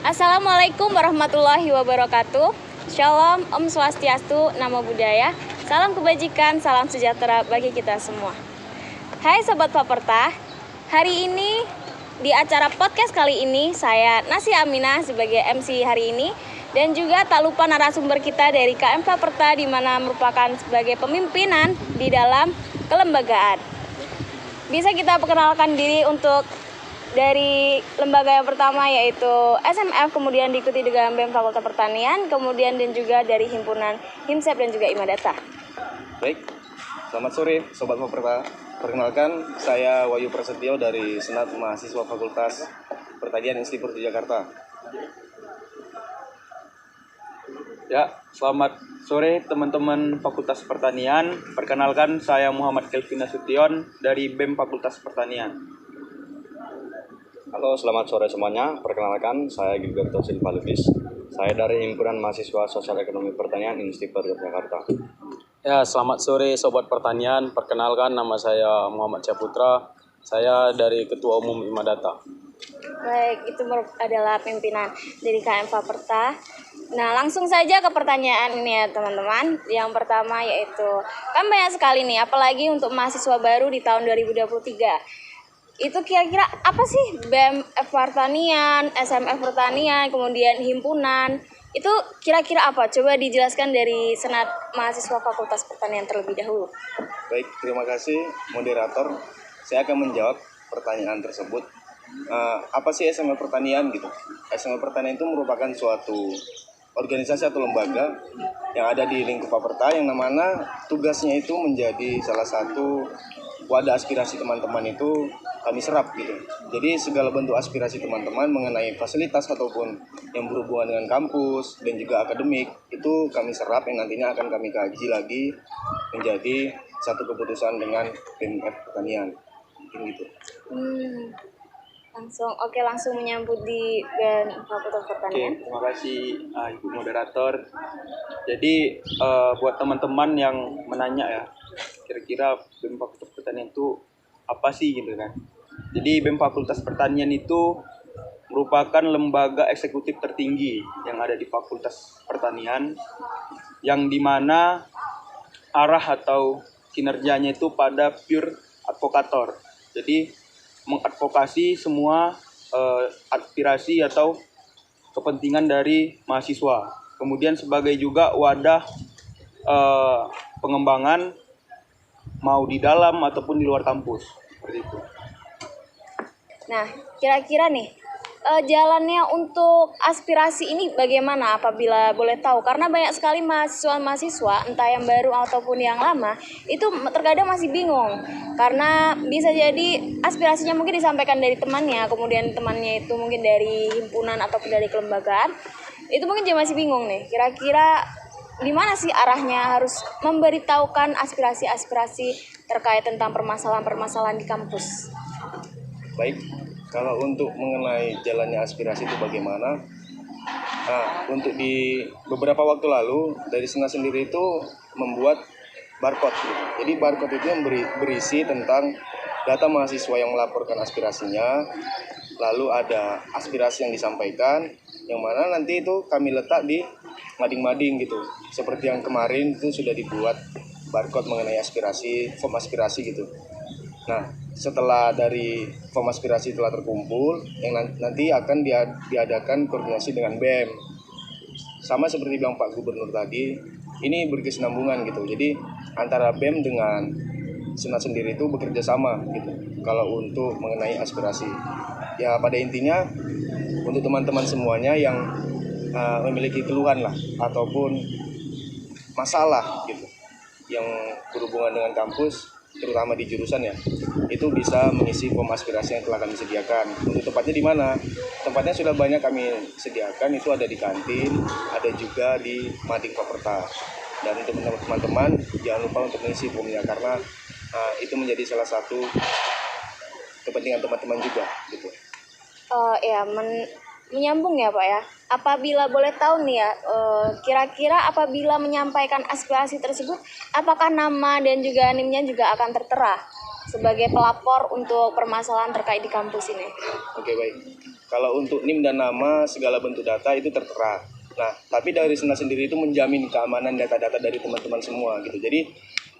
Assalamualaikum warahmatullahi wabarakatuh. Shalom, Om Swastiastu, Namo Buddhaya. Salam kebajikan, salam sejahtera bagi kita semua. Hai Sobat Paperta, hari ini di acara podcast kali ini saya Nasi Aminah sebagai MC hari ini. Dan juga tak lupa narasumber kita dari KM Paperta di mana merupakan sebagai pemimpinan di dalam kelembagaan. Bisa kita perkenalkan diri untuk dari lembaga yang pertama yaitu SMF, kemudian diikuti dengan BEM Fakultas Pertanian, kemudian dan juga dari himpunan Himsep dan juga Imadata. Baik, selamat sore Sobat Paperta. Perkenalkan, saya Wahyu Prasetyo dari Senat Mahasiswa Fakultas Pertanian Institut di Jakarta. Ya, selamat sore teman-teman Fakultas Pertanian. Perkenalkan, saya Muhammad Kelvin Nasution dari BEM Fakultas Pertanian. Halo, selamat sore semuanya. Perkenalkan, saya Gilberto Silva Lubis. Saya dari Himpunan Mahasiswa Sosial Ekonomi Pertanian Institut Yogyakarta. Ya, selamat sore Sobat Pertanian. Perkenalkan, nama saya Muhammad Caputra. Saya dari Ketua Umum Imadata. Baik, itu adalah pimpinan dari KM Paperta. Nah, langsung saja ke pertanyaan ini ya teman-teman. Yang pertama yaitu, kan banyak sekali nih, apalagi untuk mahasiswa baru di tahun 2023. Itu kira-kira apa sih BEM Pertanian, SMF Pertanian, kemudian himpunan, itu kira-kira apa? Coba dijelaskan dari Senat Mahasiswa Fakultas Pertanian terlebih dahulu. Baik, terima kasih moderator. Saya akan menjawab pertanyaan tersebut. Apa sih SMF Pertanian gitu? SMF Pertanian itu merupakan suatu organisasi atau lembaga yang ada di lingkup Paperta yang mana tugasnya itu menjadi salah satu wadah aspirasi teman-teman itu kami serap gitu. Jadi segala bentuk aspirasi teman-teman mengenai fasilitas ataupun yang berhubungan dengan kampus dan juga akademik itu kami serap yang nantinya akan kami kaji lagi menjadi satu keputusan dengan BMF Pertanian. Gitu. Langsung menyambut di BEM Fakultas Pertanian. Oke, terima kasih Ibu Moderator. Jadi buat teman-teman yang menanya ya, kira-kira BEM Fakultas Pertanian itu apa sih gitu kan. Jadi BEM Fakultas Pertanian itu merupakan lembaga eksekutif tertinggi yang ada di Fakultas Pertanian, yang dimana arah atau kinerjanya itu pada pure advokator. Jadi mengadvokasi semua aspirasi atau kepentingan dari mahasiswa. Kemudian sebagai juga wadah pengembangan mau di dalam ataupun di luar kampus, seperti itu. Nah, kira-kira nih jalannya untuk aspirasi ini bagaimana apabila boleh tahu? Karena banyak sekali mahasiswa entah yang baru ataupun yang lama itu terkadang masih bingung karena bisa jadi aspirasinya mungkin disampaikan dari temannya, kemudian temannya itu mungkin dari himpunan ataupun dari kelembagaan, itu mungkin dia masih bingung nih. Kira-kira di mana sih arahnya harus memberitahukan aspirasi-aspirasi terkait tentang permasalahan-permasalahan di kampus? Baik, kalau untuk mengenai jalannya aspirasi itu bagaimana? Untuk di beberapa waktu lalu dari Senat sendiri itu membuat barcode gitu. Jadi barcode itu yang berisi tentang data mahasiswa yang melaporkan aspirasinya, lalu ada aspirasi yang disampaikan, yang mana nanti itu kami letak di mading-mading gitu. Seperti yang kemarin itu sudah dibuat barcode mengenai aspirasi, form aspirasi gitu. Nah, setelah dari form aspirasi telah terkumpul, yang nanti akan diadakan koordinasi dengan BEM. Sama seperti bilang Pak Gubernur tadi, ini berkesinambungan gitu. Jadi antara BEM dengan Senat sendiri itu bekerja sama gitu. Kalau untuk mengenai aspirasi, ya pada intinya untuk teman-teman semuanya yang memiliki keluhan lah ataupun masalah gitu, yang berhubungan dengan kampus, terutama di jurusan ya, itu bisa mengisi form aspirasi yang telah kami sediakan. Untuk tempatnya di mana? Tempatnya sudah banyak kami sediakan, itu ada di kantin, ada juga di Mading Paperta. Dan untuk teman-teman jangan lupa untuk mengisi formnya karena itu menjadi salah satu kepentingan teman-teman juga gitu. menyambung ya Pak ya. Apabila boleh tahu nih ya, kira-kira apabila menyampaikan aspirasi tersebut, apakah nama dan juga NIM-nya juga akan tertera sebagai pelapor untuk permasalahan terkait di kampus ini? Oke, baik. Kalau untuk NIM dan nama segala bentuk data itu tertera. Nah, tapi dari Senat sendiri itu menjamin keamanan data-data dari teman-teman semua gitu. Jadi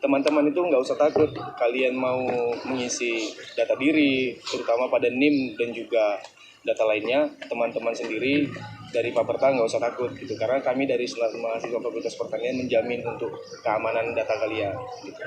teman-teman itu nggak usah takut kalian mau mengisi data diri, terutama pada NIM dan juga data lainnya, teman-teman sendiri dari Paperta nggak usah takut gitu, karena kami dari Senat Mahasiswa Fakultas Pertanian menjamin untuk keamanan data kalian gitu.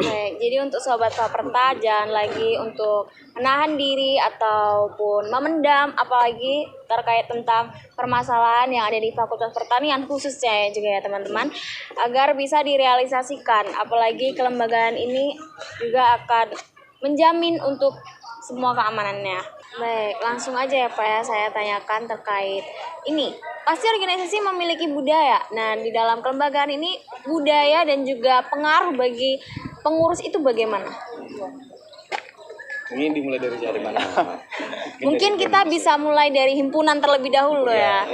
Baik, jadi untuk sobat Paperta jangan lagi untuk menahan diri ataupun memendam, apalagi terkait tentang permasalahan yang ada di Fakultas Pertanian khususnya ya juga ya teman-teman, agar bisa direalisasikan. Apalagi kelembagaan ini juga akan menjamin untuk semua keamanannya. Baik, langsung aja ya Pak ya, saya tanyakan terkait ini. Pasti organisasi memiliki budaya. Nah, di dalam kelembagaan ini budaya dan juga pengaruh bagi pengurus itu bagaimana? Ini dimulai dari mana? Mungkin kita bisa mulai dari himpunan terlebih dahulu ya.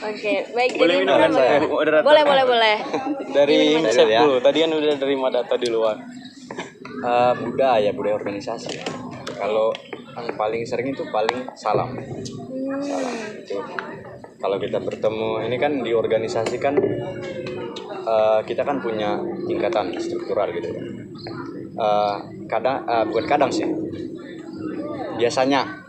Oke, baik. Boleh dari minum himpunan kan saya, bagaimana? moderator? Boleh. Dari Gimana? Himsep dulu. Tadi kan udah dari data di luar. Budaya organisasi. Kalau yang paling sering itu paling salam. Salam itu. Kalau kita bertemu, ini kan di organisasi kan kita kan punya tingkatan struktural gitu. Bukan kadang sih. Biasanya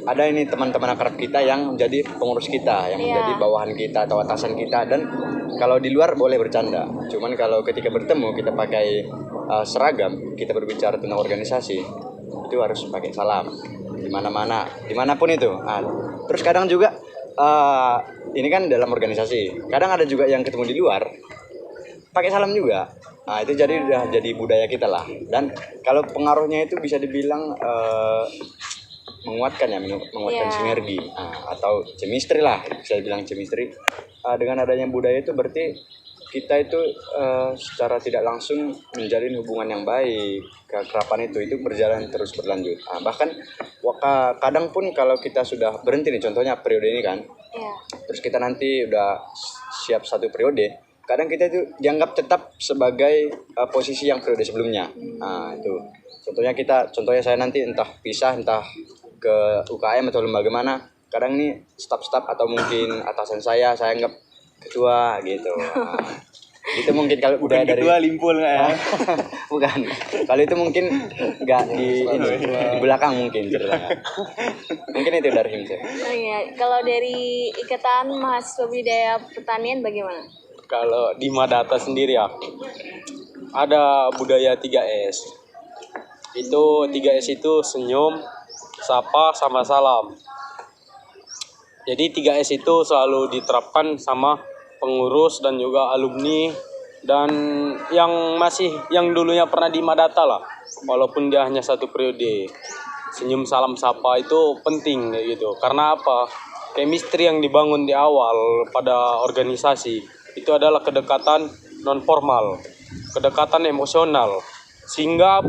ada ini teman-teman akrab kita yang menjadi pengurus kita, yang menjadi bawahan kita atau atasan kita, dan kalau di luar boleh bercanda. Cuman kalau ketika bertemu kita pakai seragam, kita berbicara tentang organisasi, itu harus pakai salam di mana-mana, dimanapun itu. Terus kadang juga ini kan dalam organisasi, kadang ada juga yang ketemu di luar pakai salam juga. Itu udah jadi budaya kita lah. Dan kalau pengaruhnya itu bisa dibilang menguatkan sinergi atau chemistry lah, bisa dibilang chemistry. Dengan adanya budaya itu berarti kita itu secara tidak langsung menjalin hubungan yang baik, keakraban itu berjalan terus berlanjut. Bahkan kadang pun kalau kita sudah berhenti nih, contohnya periode ini kan, terus kita nanti udah siap satu periode, kadang kita itu dianggap tetap sebagai posisi yang periode sebelumnya. Itu contohnya saya nanti entah pisah, entah ke UKM atau lembaga mana, kadang nih staf-staf atau mungkin atasan saya anggap ketua gitu. Itu mungkin kalau udah dari ketua limpul nggak ya? Bukan. Kalau itu mungkin nggak di belakang mungkin ceritanya. Mungkin itu dari Himsep. Kalau dari Ikatan Mahasiswa Budaya Pertanian bagaimana? Kalau di Madata sendiri ya, ada budaya 3S. Itu 3S itu senyum, sapa, sama salam. Jadi 3S itu selalu diterapkan sama pengurus dan juga alumni dan yang dulunya pernah di Madata lah, walaupun dia hanya satu periode. Senyum, salam, sapa itu penting kayak gitu. Karena apa? Chemistry yang dibangun di awal pada organisasi itu adalah kedekatan non formal, kedekatan emosional. Sehingga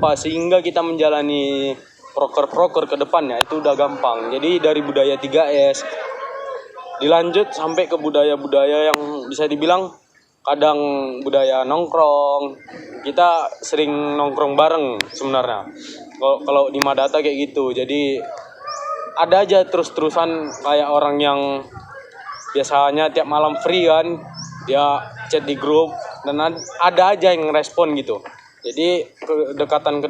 kita menjalani proker ke depannya itu udah gampang. Jadi dari budaya 3S dilanjut sampai ke budaya-budaya yang bisa dibilang kadang budaya nongkrong. Kita sering nongkrong bareng sebenarnya. Kalau di Madata kayak gitu. Jadi ada aja terus-terusan kayak orang yang biasanya tiap malam free kan, dia chat di grup dan ada aja yang respon gitu. Jadi kedekatan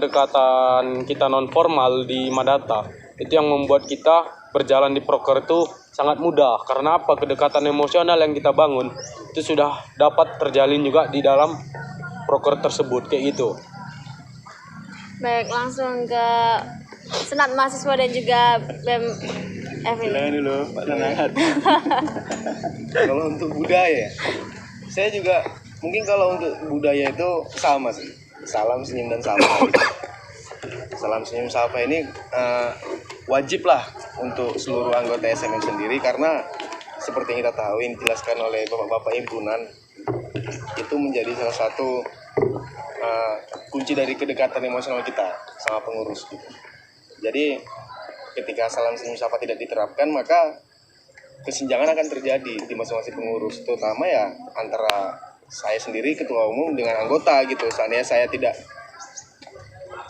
kita non formal di Madata itu yang membuat kita berjalan di proker itu sangat mudah. Karena apa? Kedekatan emosional yang kita bangun itu sudah dapat terjalin juga di dalam proker tersebut kayak gitu. Baik, langsung ke Senat Mahasiswa dan juga BEM Silakan dulu Pak Sanangat. Kalau untuk budaya, saya juga mungkin kalau untuk budaya itu sama sih. Salam, senyum, dan sapa. Salam, senyum, sapa ini wajib lah untuk seluruh anggota SMM sendiri, karena seperti yang kita tahu, yang dijelaskan oleh bapak-bapak himpunan, itu menjadi salah satu kunci dari kedekatan emosional kita sama pengurus gitu. Jadi ketika salam senyum sapa tidak diterapkan, maka kesenjangan akan terjadi di masing-masing pengurus, terutama ya antara saya sendiri ketua umum dengan anggota gitu. Seandainya saya tidak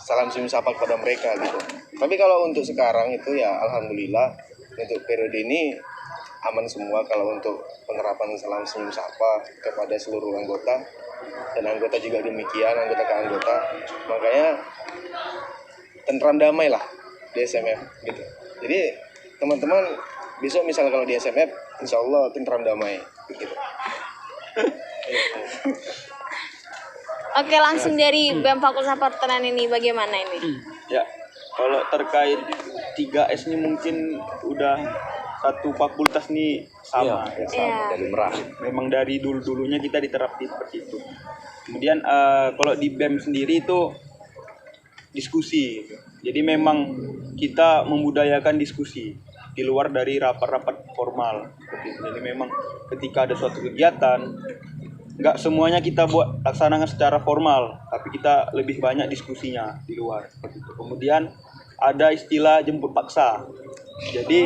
salam senyum sapa kepada mereka gitu. Tapi kalau untuk sekarang itu ya alhamdulillah untuk periode ini aman semua kalau untuk penerapan salam senyum sapa kepada seluruh anggota, dan anggota juga demikian, anggota ke anggota. Makanya tentram damai lah di SMF gitu. Jadi teman-teman besok misal kalau di SMF insya Allah tentram damai gitu. Oke, langsung dari BEM Fakultas Pertanian ini bagaimana ini? Ya, kalau terkait 3S ini mungkin udah satu fakultas nih sama. Iya. Dari merah. Memang dari dulu-dulunya kita diterapkan seperti itu. Kemudian kalau di BEM sendiri itu diskusi. Jadi memang kita membudayakan diskusi di luar dari rapat-rapat formal. Jadi memang ketika ada suatu kegiatan, nggak semuanya kita buat laksanakan secara formal, tapi kita lebih banyak diskusinya di luar. Kemudian ada istilah jemput paksa. Jadi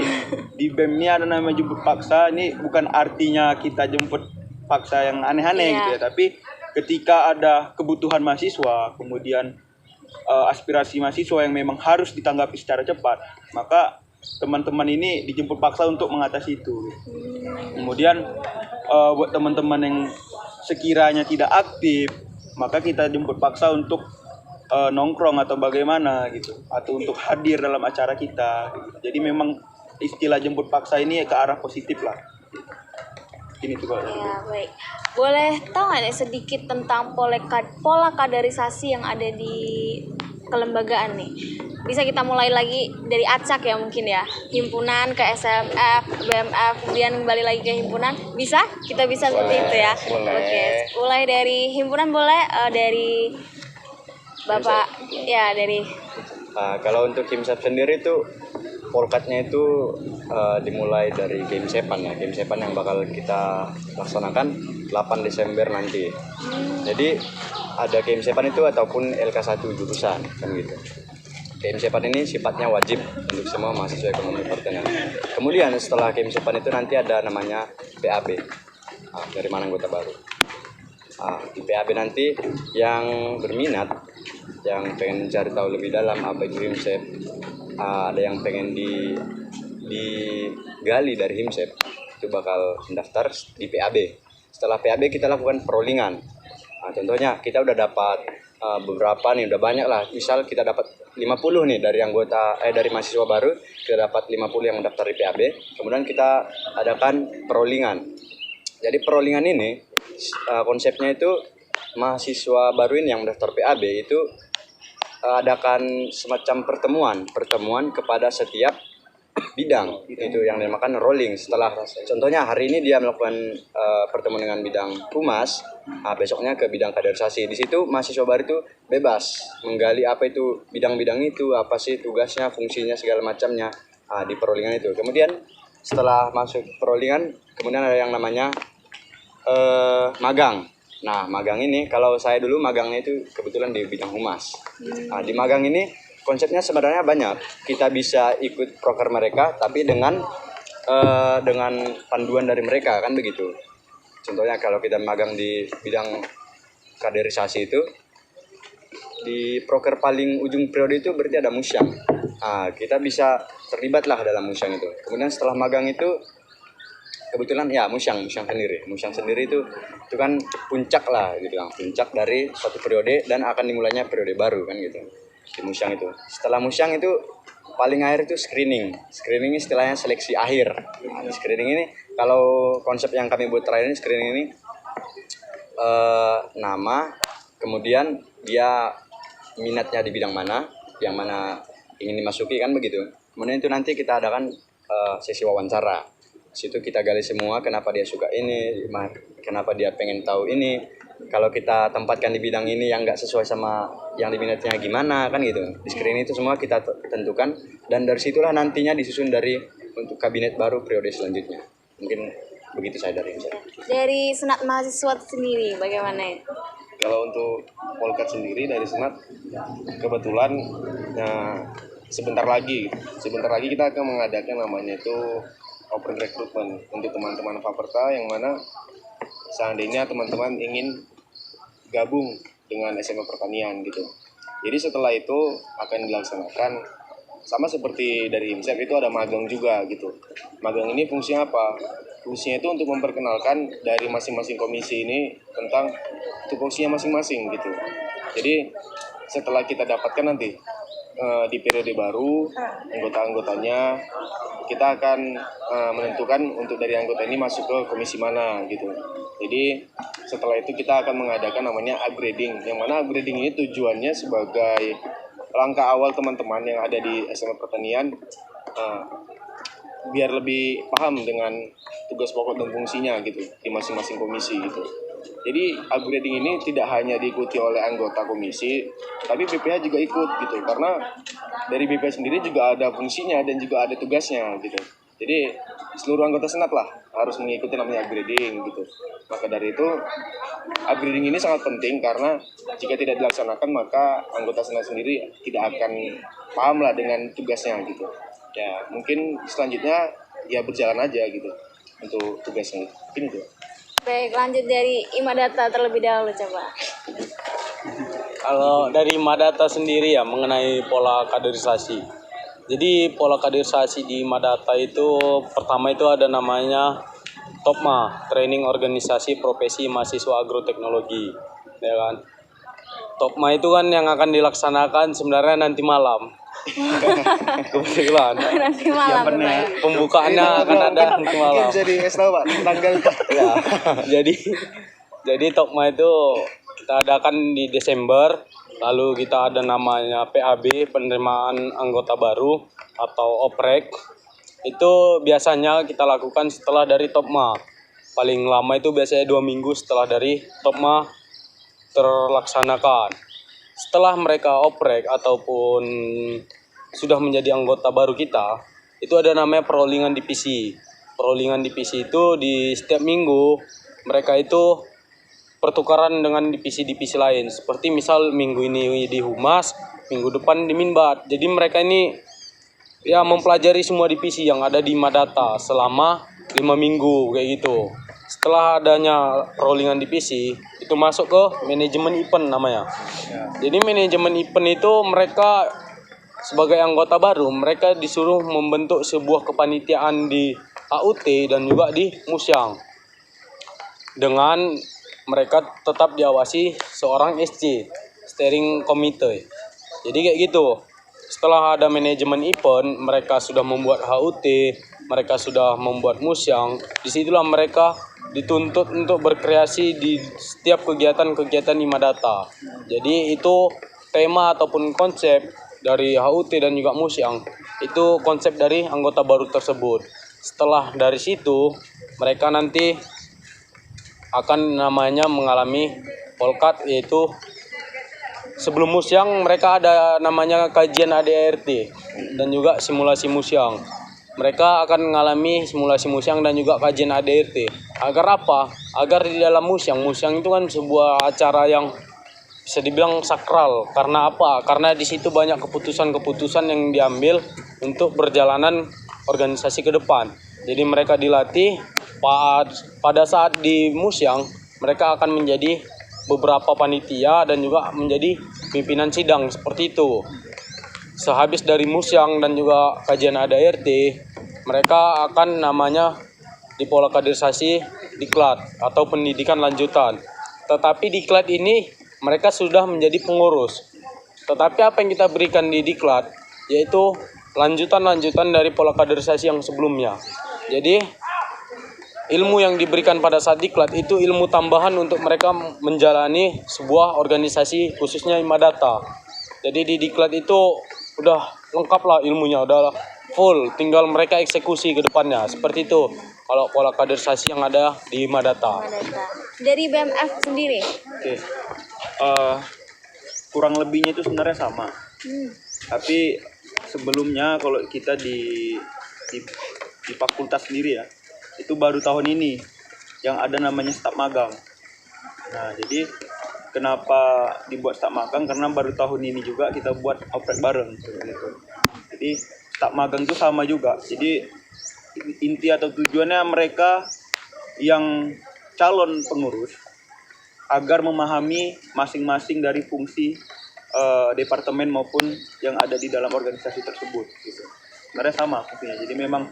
di BEM ini ada namanya jemput paksa. Ini bukan artinya kita jemput paksa yang aneh-aneh gitu ya, tapi ketika ada kebutuhan mahasiswa, kemudian aspirasi mahasiswa yang memang harus ditanggapi secara cepat, maka teman-teman ini dijemput paksa untuk mengatasi itu. Kemudian buat teman-teman yang sekiranya tidak aktif, maka kita jemput paksa untuk nongkrong atau bagaimana gitu, atau untuk hadir dalam acara kita gitu. Jadi memang istilah jemput paksa ini ke arah positif lah. Ini tuh kalau Ya, baik. Boleh tahu nggak nih sedikit tentang pola kaderisasi yang ada di kelembagaan nih? Bisa kita mulai lagi dari acak ya mungkin ya. Himpunan ke SMF, BMF, kemudian kembali lagi ke himpunan. Bisa? Kita bisa seperti itu ya. Boleh. Oke. Mulai dari himpunan boleh, dari Bapak ya dari Kalau untuk Himsep sendiri itu polkatnya itu dimulai dari Game Sepan ya. Game Sepan yang bakal kita laksanakan 8 Desember nanti. Jadi ada Game Sepan itu ataupun LK1 jurusan kan gitu. Game Sepan ini sifatnya wajib untuk semua mahasiswa ekonomi pertanian. Kemudian setelah Game Sepan itu nanti ada namanya PAB dari Manang Kota Baru. Di PAB nanti yang berminat, yang pengen mencari tahu lebih dalam apa itu Himsep, ada yang pengen digali dari Himsep, itu bakal mendaftar di PAB. Setelah PAB kita lakukan perolingan. Contohnya kita udah dapat beberapa nih, udah banyak lah. Misal kita dapat 50 nih dari dari mahasiswa baru, kita dapat 50 yang mendaftar di PAB. Kemudian kita adakan perolingan. Jadi perolingan ini konsepnya itu mahasiswa baru ini yang mendaftar PAB itu adakan semacam pertemuan kepada setiap bidang itu yang dinamakan rolling. Setelah contohnya hari ini dia melakukan pertemuan dengan bidang humas, besoknya ke bidang kaderisasi. Di situ mahasiswa baru itu bebas menggali apa itu bidang-bidang itu, apa sih tugasnya, fungsinya, segala macamnya di perolingan itu. Kemudian setelah masuk perolingan, kemudian ada yang namanya magang. Nah, magang ini kalau saya dulu magangnya itu kebetulan di bidang humas. Di magang ini konsepnya sebenarnya banyak. Kita bisa ikut proker mereka, tapi dengan panduan dari mereka kan begitu. Contohnya kalau kita magang di bidang kaderisasi itu, di proker paling ujung periode itu berarti ada musyang. Kita bisa terlibatlah dalam musyang itu. Kemudian setelah magang itu kebetulan ya musyang sendiri itu kan puncak lah gitu kan, puncak dari suatu periode dan akan dimulainya periode baru kan gitu di musyang itu. Setelah musyang itu paling akhir itu screening istilahnya seleksi akhir. Di screening ini kalau konsep yang kami buat terakhir ini, screening ini nama, kemudian dia minatnya di bidang mana, yang mana ingin dimasuki kan begitu. Kemudian itu nanti kita adakan sesi wawancara. Situ kita gali semua kenapa dia suka ini, kenapa dia pengen tahu ini. Kalau kita tempatkan di bidang ini yang nggak sesuai sama yang diminatnya gimana kan gitu. Di screening itu semua kita tentukan dan dari situlah nantinya disusun dari untuk kabinet baru periode selanjutnya. Mungkin begitu saya dari saya. Dari Senat Mahasiswa sendiri bagaimana? Kalau untuk Polkat sendiri dari Senat kebetulan sebentar lagi kita akan mengadakan namanya itu open recruitment untuk teman-teman Faperta yang mana seandainya teman-teman ingin gabung dengan SMA Pertanian gitu. Jadi setelah itu akan dilaksanakan sama seperti dari HIMSEP itu ada magang juga gitu. Magang ini fungsinya apa? Fungsinya itu untuk memperkenalkan dari masing-masing komisi ini tentang tupoksinya masing-masing gitu. Jadi setelah kita dapatkan nanti di periode baru anggota-anggotanya, kita akan menentukan untuk dari anggota ini masuk ke komisi mana gitu. Jadi setelah itu kita akan mengadakan namanya upgrading, yang mana upgrading ini tujuannya sebagai langkah awal teman-teman yang ada di SMA Pertanian biar lebih paham dengan tugas pokok dan fungsinya gitu di masing-masing komisi gitu. Jadi upgrading ini tidak hanya diikuti oleh anggota komisi, tapi BPH juga ikut gitu, karena dari BPH sendiri juga ada fungsinya dan juga ada tugasnya gitu. Jadi seluruh anggota senat lah harus mengikuti namanya upgrading gitu. Maka dari itu upgrading ini sangat penting karena jika tidak dilaksanakan maka anggota senat sendiri tidak akan paham lah dengan tugasnya gitu. Ya mungkin selanjutnya ya berjalan aja gitu untuk tugasnya. Mungkin itu. Baik, lanjut dari Imadata terlebih dahulu coba. Kalau dari Madata sendiri ya mengenai pola kaderisasi. Jadi pola kaderisasi di Madata itu pertama itu ada namanya TOPMA, Training Organisasi Profesi Mahasiswa Agroteknologi, ya kan. TOPMA itu kan yang akan dilaksanakan sebenarnya nanti malam. Kebetulan. Nanti malam ya. Pembukaannya akan ada nanti malam. Mungkin bisa dikasih tahu Pak tanggal. Ya, jadi TOPMA itu kita adakan di Desember, lalu kita ada namanya PAB, penerimaan anggota baru atau oprek. Itu biasanya kita lakukan setelah dari TOPMA. Paling lama itu biasanya 2 minggu setelah dari TOPMA terlaksanakan. Setelah mereka oprek ataupun sudah menjadi anggota baru kita, itu ada namanya perollingan divisi. Perollingan divisi itu di setiap minggu mereka itu pertukaran dengan divisi-divisi lain. Seperti misal minggu ini di Humas, minggu depan di Minbat. Jadi mereka ini ya mempelajari semua divisi yang ada di Madata selama 5 minggu kayak gitu. Setelah adanya perollingan divisi, itu masuk ke manajemen event namanya. Jadi manajemen event itu mereka sebagai anggota baru, mereka disuruh membentuk sebuah kepanitiaan di HUT dan juga di Musyang. Dengan mereka tetap diawasi seorang SC, steering committee. Jadi kayak gitu. Setelah ada manajemen event, mereka sudah membuat HUT, mereka sudah membuat Musyang. Disitulah mereka dituntut untuk berkreasi di setiap kegiatan-kegiatan Imadata. Jadi itu tema ataupun konsep dari HUT dan juga Musyang. Itu konsep dari anggota baru tersebut. Setelah dari situ, mereka nanti akan namanya mengalami polkat, yaitu sebelum Musyang mereka ada namanya kajian ADRT dan juga simulasi Musyang. Mereka akan mengalami simulasi Musyang dan juga kajian ADRT. Agar apa? Agar di dalam Musyang itu kan sebuah acara yang bisa dibilang sakral. Karena apa? Karena di situ banyak keputusan-keputusan yang diambil untuk perjalanan organisasi ke depan. Jadi mereka dilatih pada saat di Musyang, mereka akan menjadi beberapa panitia dan juga menjadi pimpinan sidang seperti itu. Sehabis dari Musyang dan juga kajian ADRT, mereka akan namanya di pola kaderisasi diklat atau pendidikan lanjutan. Tetapi diklat ini mereka sudah menjadi pengurus. Tetapi apa yang kita berikan di diklat yaitu lanjutan-lanjutan dari pola kaderisasi yang sebelumnya. Jadi ilmu yang diberikan pada saat diklat itu ilmu tambahan untuk mereka menjalani sebuah organisasi khususnya Imadata. Jadi di diklat itu udah lengkap lah ilmunya, udah full, tinggal mereka eksekusi ke depannya. Seperti itu kalau pola kaderisasi yang ada di Imadata. Dari BMF sendiri? Oke. Kurang lebihnya itu sebenarnya sama. Tapi sebelumnya kalau kita di fakultas sendiri ya, itu baru tahun ini yang ada namanya staf magang. Nah, jadi kenapa dibuat staf magang? Karena baru tahun ini juga kita buat oprek bareng gitu. Jadi staf magang itu sama juga. Jadi inti atau tujuannya mereka yang calon pengurus agar memahami masing-masing dari fungsi departemen maupun yang ada di dalam organisasi tersebut gitu. Sebenarnya sama fungsinya. Jadi memang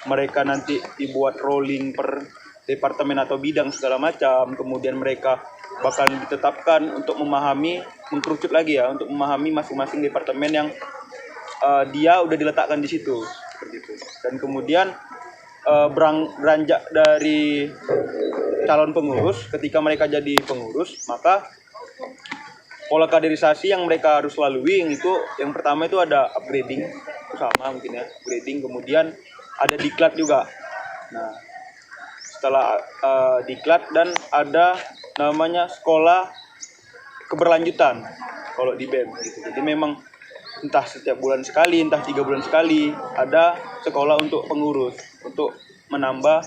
mereka nanti dibuat rolling per departemen atau bidang segala macam, kemudian mereka bakal ditetapkan untuk memahami, mengkerucut lagi ya, untuk memahami masing-masing departemen yang dia udah diletakkan di situ seperti itu. Dan kemudian beranjak dari calon pengurus, ketika mereka jadi pengurus, maka pola kaderisasi yang mereka harus lalui yang pertama itu ada upgrading, itu sama mungkin ya, upgrading, kemudian ada diklat juga. Nah, setelah diklat dan ada namanya sekolah keberlanjutan kalau di BEM gitu. Jadi memang entah setiap bulan sekali, entah 3 bulan sekali ada sekolah untuk pengurus, untuk menambah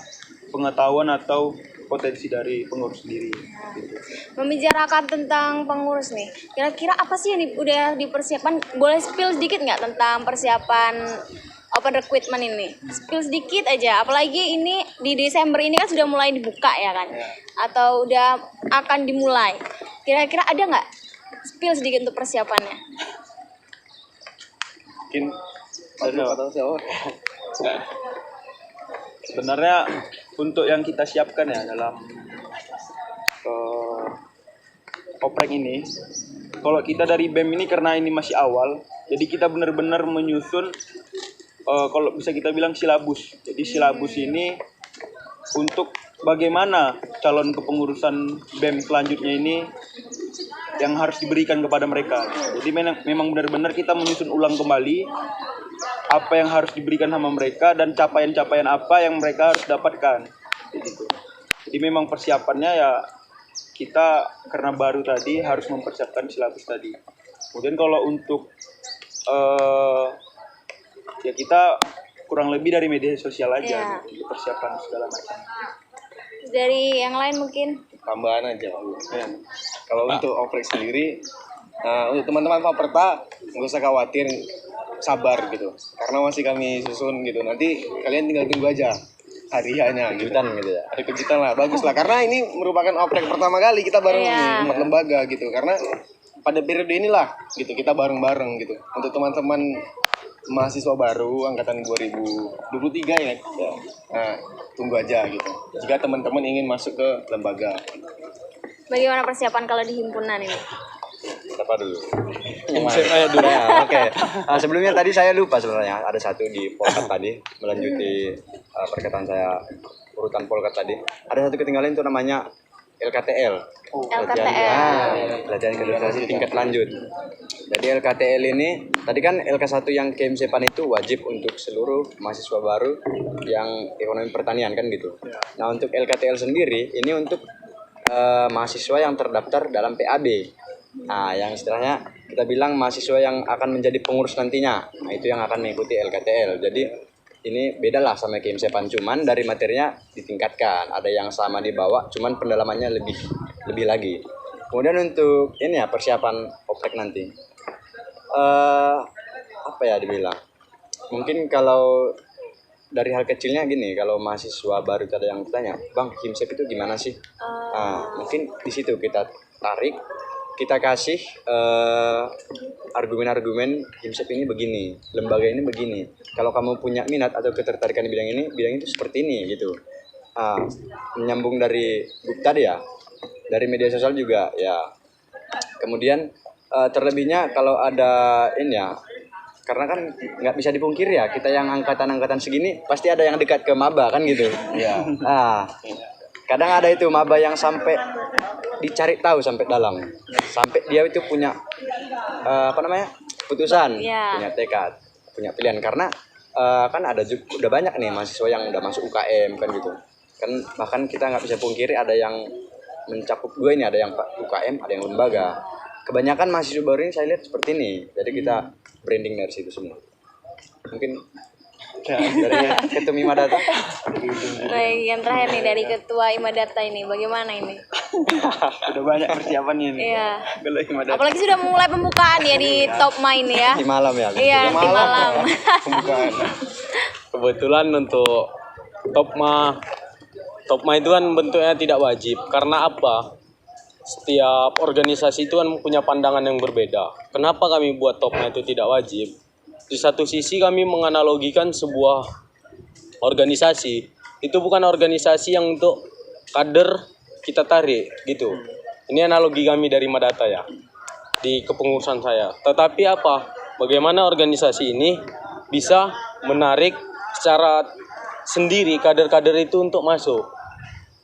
pengetahuan atau potensi dari pengurus sendiri gitu. Membicarakan tentang pengurus nih, kira-kira apa sih yang udah dipersiapkan? Boleh spill sedikit nggak tentang persiapan open recruitment ini? Spill sedikit aja, apalagi ini di Desember ini kan sudah mulai dibuka ya kan? Atau udah akan dimulai. Kira-kira ada nggak spill sedikit untuk persiapannya? Mungkin atau siapa? Sebenarnya untuk yang kita siapkan ya dalam oprek ini, kalau kita dari BEM ini karena ini masih awal, jadi kita benar-benar menyusun kalau bisa kita bilang silabus. Jadi silabus ini untuk bagaimana calon kepengurusan BEM selanjutnya ini yang harus diberikan kepada mereka. Jadi memang benar-benar kita menyusun ulang kembali apa yang harus diberikan sama mereka dan capaian-capaian apa yang mereka harus dapatkan. Gitu. Jadi memang persiapannya ya kita karena baru tadi harus mempersiapkan silabus tadi. Kemudian kalau untuk ya kita kurang lebih dari media sosial aja gitu, persiapan segala macam. Dari yang lain mungkin? Tambahan aja. Ya. Kalau untuk oprek sendiri, untuk teman-teman Faperta nggak usah khawatir, sabar gitu. Karena masih kami susun gitu. Nanti kalian tinggal tunggu aja hariannya. Kejutan gitu ya. Ada kejutan lah, bagus lah. Karena ini merupakan oprek pertama kali kita bareng nih, lembaga gitu. Karena pada periode inilah gitu kita bareng-bareng gitu. Untuk teman-teman mahasiswa baru angkatan 2023 ya. Nah, tunggu aja gitu. Jika teman-teman ingin masuk ke lembaga. Bagaimana persiapan kalau di himpunan ini? Siapa dulu? Saya dulu ya. Oke. Sebelumnya tadi saya lupa sebenarnya ada satu di Polkat tadi melanjuti perkataan saya urutan Polkat tadi. Ada satu ketinggalan itu namanya LKTL. Pelatihan kaderisasi tingkat lanjut. Jadi LKTL ini tadi kan LK1 yang KMSEPAN itu wajib untuk seluruh mahasiswa baru yang ekonomi pertanian kan gitu. Nah, untuk LKTL sendiri ini untuk mahasiswa yang terdaftar dalam PAB. Nah, yang istilahnya kita bilang mahasiswa yang akan menjadi pengurus nantinya. Nah, itu yang akan mengikuti LKTL. Jadi ini beda lah sama KMSEPAN, cuman dari materinya ditingkatkan. Ada yang sama di bawah, cuman pendalamannya lebih lagi. Kemudian untuk ini ya persiapan oprek nanti. Apa ya dibilang? Mungkin kalau dari hal kecilnya gini, kalau mahasiswa baru ada yang bertanya, "Bang, HIMSEP itu gimana sih?" Nah, mungkin di situ kita tarik, kita kasih argumen-argumen HIMSEP ini begini, lembaga ini begini. Kalau kamu punya minat atau ketertarikan di bidang itu seperti ini gitu. Menyambung dari grup tadi ya, dari media sosial juga ya. Kemudian terlebihnya kalau ada ini ya, karena kan nggak bisa dipungkiri ya, kita yang angkatan segini pasti ada yang dekat ke maba kan gitu. Ya. Kadang ada itu maba yang sampai dicari tahu sampai dalam, sampai dia itu punya putusan, punya tekad, punya pilihan. Karena kan ada juga udah banyak nih mahasiswa yang udah masuk UKM kan gitu. Kan bahkan kita nggak bisa pungkiri ada yang mencakup dua ini, ada yang UKM, ada yang lembaga. Kebanyakan mahasiswa baru ini saya lihat seperti ini. Jadi kita branding dari situ semua. Mungkin Dari Ketum Imadata. Baik, yang terakhir nih dari Ketua Imadata ini, bagaimana ini? Udah banyak persiapannya nih. Iya. Kalau yang ada Apalagi sudah mulai pembukaan ya di Top Main ya. Di malam ya. Iya, di malam. Kebetulan untuk Topma itu kan bentuknya tidak wajib. Karena apa? Setiap organisasi itu kan punya pandangan yang berbeda. Kenapa kami buat Topma itu tidak wajib? Di satu sisi kami menganalogikan sebuah organisasi. Itu bukan organisasi yang untuk kader kita tarik gitu. Ini analogi kami dari Madata ya. Di kepengurusan saya. Tetapi apa? Bagaimana organisasi ini bisa menarik secara sendiri kader-kader itu untuk masuk.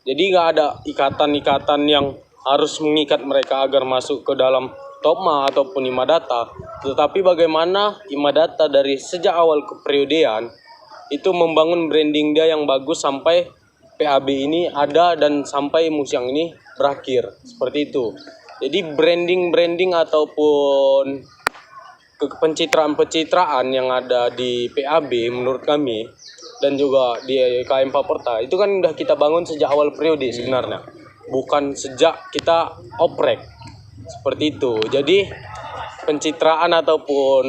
Jadi nggak ada ikatan-ikatan yang harus mengikat mereka agar masuk ke dalam Topma ataupun Imadata. Tetapi bagaimana Imadata dari sejak awal keperiodean itu membangun branding dia yang bagus sampai PAB ini ada dan sampai musim ini berakhir. Seperti itu. Jadi branding ataupun pencitraan yang ada di PAB menurut kami dan juga di KM Paperta itu kan udah kita bangun sejak awal periode sebenarnya, bukan sejak kita oprek seperti itu. Jadi pencitraan ataupun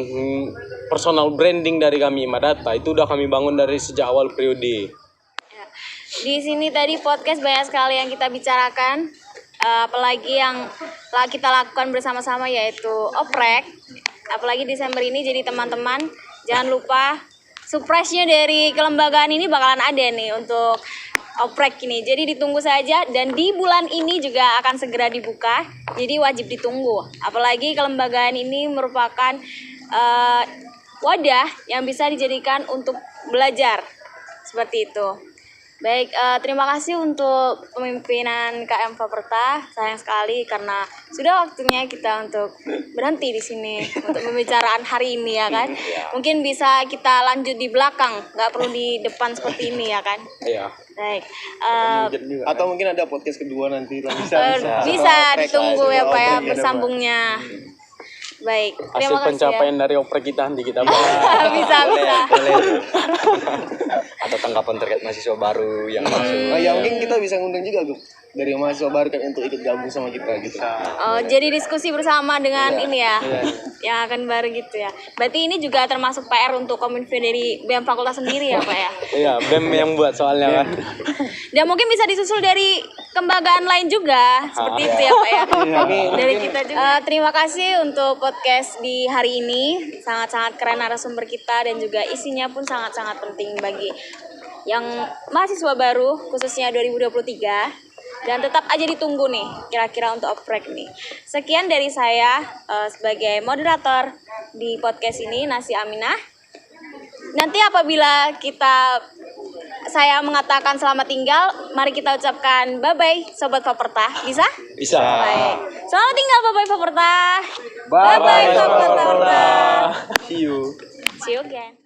personal branding dari kami Imadata itu udah kami bangun dari sejak awal periode. Ya. Di sini tadi podcast banyak sekali yang kita bicarakan, apalagi yang kita lakukan bersama-sama yaitu oprek. Apalagi Desember ini, jadi teman-teman jangan lupa surprise-nya dari kelembagaan ini bakalan ada nih untuk oprek ini. Jadi ditunggu saja, dan di bulan ini juga akan segera dibuka. Jadi wajib ditunggu. Apalagi kelembagaan ini merupakan wadah yang bisa dijadikan untuk belajar. Seperti itu. Baik, terima kasih untuk pemimpinan KM Paperta. Sayang sekali karena sudah waktunya kita untuk berhenti di sini untuk pembicaraan hari ini ya kan. Mungkin bisa kita lanjut di belakang, nggak perlu di depan seperti ini ya kan. Iya. Baik, Atau mungkin ada podcast kedua nanti lah. bisa ditunggu ya Pak ya bersambungnya. Baik, Hasil terima kasih pencapaian ya. dari oprek kita nanti kita bahas. bisa. Atau tanggapan terkait mahasiswa baru yang masuk. Oh ya mungkin kita bisa ngundang juga Gu, dari mahasiswa baru kan untuk ikut gabung sama kita gitu. Oh, jadi diskusi bersama dengan ini ya, yang akan baru gitu ya. Berarti ini juga termasuk PR untuk Kominfo dari BEM Fakultas sendiri ya Pak ya? Iya, BEM yang buat soalnya kan. Dan mungkin bisa disusul dari kelembagaan lain juga, seperti itu ya Pak ya. Dari kita juga. Terima kasih untuk podcast di hari ini, sangat-sangat keren narasumber kita dan juga isinya pun sangat-sangat penting bagi yang mahasiswa baru khususnya 2023. Dan tetap aja ditunggu nih kira-kira untuk oprek nih. Sekian dari saya sebagai moderator di podcast ini, Nasi Aminah. Nanti apabila saya mengatakan selamat tinggal, mari kita ucapkan bye-bye Sobat Paperta. Bisa? Bisa. Baik. Selamat tinggal Bapak Paperta. Bye-bye, Sobat Sobat Paperta. See you. See you again.